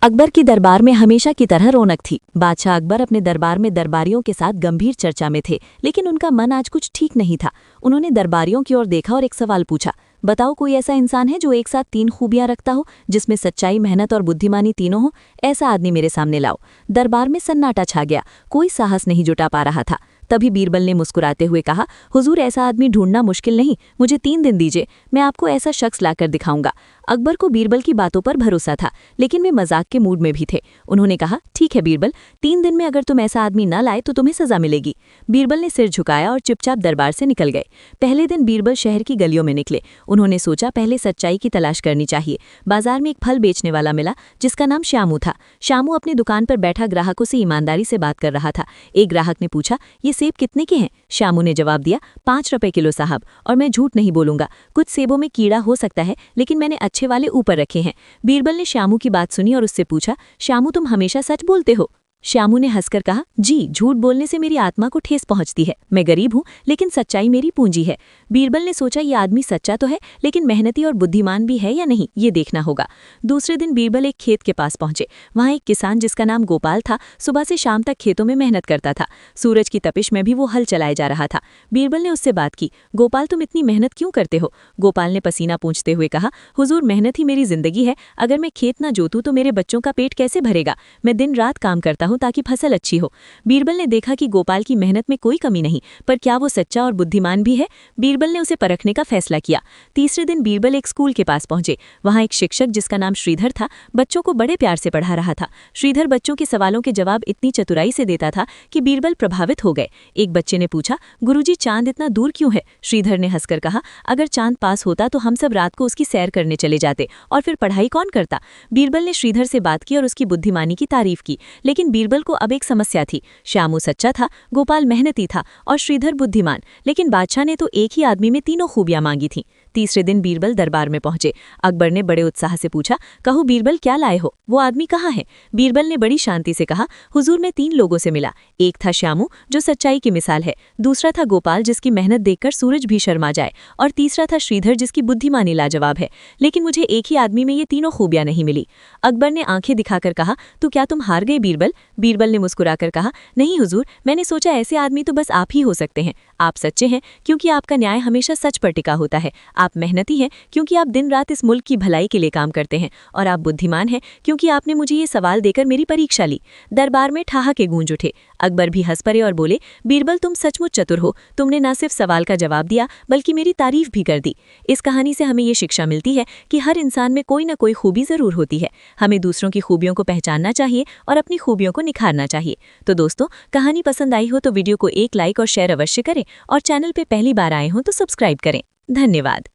अकबर की दरबार में हमेशा की तरह रौनक थी। बादशाह अकबर अपने दरबार में दरबारियों के साथ गंभीर चर्चा में थे, लेकिन उनका मन आज कुछ ठीक नहीं था। उन्होंने दरबारियों की ओर देखा और एक सवाल पूछा, बताओ कोई ऐसा इंसान है जो एक साथ 3 खूबियां रखता हो, जिसमें सच्चाई, मेहनत और बुद्धिमानी तीनों हो? ऐसा आदमी मेरे सामने लाओ। दरबार में सन्नाटा छा गया, कोई साहस नहीं जुटा पा रहा था। तभी बीरबल ने मुस्कुराते हुए कहा, हुजूर ऐसा आदमी ढूंढना मुश्किल नहीं, मुझे 3 दिन दीजिए, मैं आपको ऐसा शख्स लाकर दिखाऊंगा। अकबर को बीरबल की बातों पर भरोसा था, लेकिन वे मजाक के मूड में भी थे। उन्होंने कहा, ठीक है बीरबल, 3 दिन में अगर तुम ऐसा आदमी न लाए तो तुम्हें सजा मिलेगी। बीरबल ने सिर झुकाया और चुपचाप दरबार से निकल गए। पहले दिन बीरबल शहर की गलियों में निकले। उन्होंने सोचा पहले सच्चाई की तलाश करनी चाहिए। बाजार में एक फल बेचने वाला मिला जिसका नाम श्यामू था। श्यामू अपनी दुकान पर बैठा ग्राहकों से ईमानदारी से बात कर रहा था। एक ग्राहक ने पूछा, ये सेब कितने के हैं? श्यामू ने जवाब दिया, 5 रुपए किलो साहब, और मैं झूठ नहीं बोलूंगा, कुछ सेबों में कीड़ा हो सकता है, लेकिन मैंने अच्छे वाले ऊपर रखे हैं। बीरबल ने श्यामू की बात सुनी और उससे पूछा, श्यामू तुम हमेशा सच बोलते हो? श्यामू ने हंसकर कहा, जी, झूठ बोलने से मेरी आत्मा को ठेस पहुंचती है। मैं गरीब हूं, लेकिन सच्चाई मेरी पूंजी है। बीरबल ने सोचा, ये आदमी सच्चा तो है, लेकिन मेहनती और बुद्धिमान भी है या नहीं, ये देखना होगा। दूसरे दिन बीरबल एक खेत के पास पहुंचे। वहां एक किसान जिसका नाम गोपाल था, सुबह से शाम तक खेतों में मेहनत करता था। सूरज की तपिश में भी वो हल चलाए जा रहा था। बीरबल ने उससे बात की, गोपाल तुम इतनी मेहनत क्यों करते हो? गोपाल ने पसीना पूंछते हुए कहा, हुजूर मेहनत ही मेरी जिंदगी है, अगर मैं खेत न जोतूं तो मेरे बच्चों का पेट कैसे भरेगा? मैं दिन रात काम करता हूं ताकि फसल अच्छी हो। बीरबल ने देखा कि गोपाल की मेहनत में कोई कमी नहीं, पर क्या वो सच्चा और बुद्धिमान भी है? बीरबल ने उसे परखने का फैसला किया। तीसरे दिन बीरबल एक स्कूल के पास पहुंचे। वहां एक शिक्षक जिसका नाम श्रीधर था, बच्चों को बड़े प्यार से पढ़ा रहा था। श्रीधर बच्चों के सवालों के जवाब इतनी चतुराई से देता था कि बीरबल प्रभावित हो गए। एक बच्चे ने पूछा, गुरुजी चांद इतना दूर क्यों है? श्रीधर ने हंसकर कहा, अगर चांद पास होता तो हम सब रात को उसकी सैर करने चले जाते, और फिर पढ़ाई कौन करता? बीरबल ने श्रीधर से बात की और उसकी बुद्धिमानी की तारीफ की, लेकिन बीरबल को अब एक समस्या थी। श्यामू सच्चा था, गोपाल मेहनती था और श्रीधर बुद्धिमान, लेकिन बादशाह ने तो एक ही आदमी में तीनों खूबियां मांगी थीं। तीसरे दिन बीरबल दरबार में पहुंचे। अकबर ने बड़े उत्साह से पूछा, कहो बीरबल क्या लाए हो? वो आदमी कहाँ है? बीरबल ने बड़ी शांति से कहा, हुजूर मैं 3 लोगों से मिला। एक था श्यामू जो सच्चाई की मिसाल है, दूसरा था गोपाल जिसकी मेहनत देखकर सूरज भी शर्मा जाए, और तीसरा था श्रीधर जिसकी बुद्धिमानी लाजवाब है, लेकिन मुझे एक ही आदमी में ये तीनों खूबियां नहीं मिली। अकबर ने आंखें दिखाकर कहा, तो क्या तुम हार गए बीरबल? बीरबल ने मुस्कुराकर कहा, नहीं हुजूर, मैंने सोचा ऐसे आदमी तो बस आप ही हो सकते हैं। आप सच्चे हैं क्योंकि आपका न्याय हमेशा सच पर टिका होता है। आप मेहनती हैं क्योंकि आप दिन रात इस मुल्क की भलाई के लिए काम करते हैं, और आप बुद्धिमान हैं क्योंकि आपने मुझे ये सवाल देकर मेरी परीक्षा ली। दरबार में ठहाके गूंज उठे। अकबर भी हंस पड़े और बोले, बीरबल तुम सचमुच चतुर हो, तुमने न सिर्फ सवाल का जवाब दिया बल्कि मेरी तारीफ भी कर दी। इस कहानी से हमें ये शिक्षा मिलती है कि हर इंसान में कोई न कोई खूबी जरूर होती है। हमें दूसरों की खूबियों को पहचानना चाहिए और अपनी खूबियों को निखारना चाहिए। तो दोस्तों, कहानी पसंद आई हो तो वीडियो को एक लाइक और शेयर अवश्य करें, और चैनल पे पहली बार आए हो तो सब्सक्राइब करें। धन्यवाद।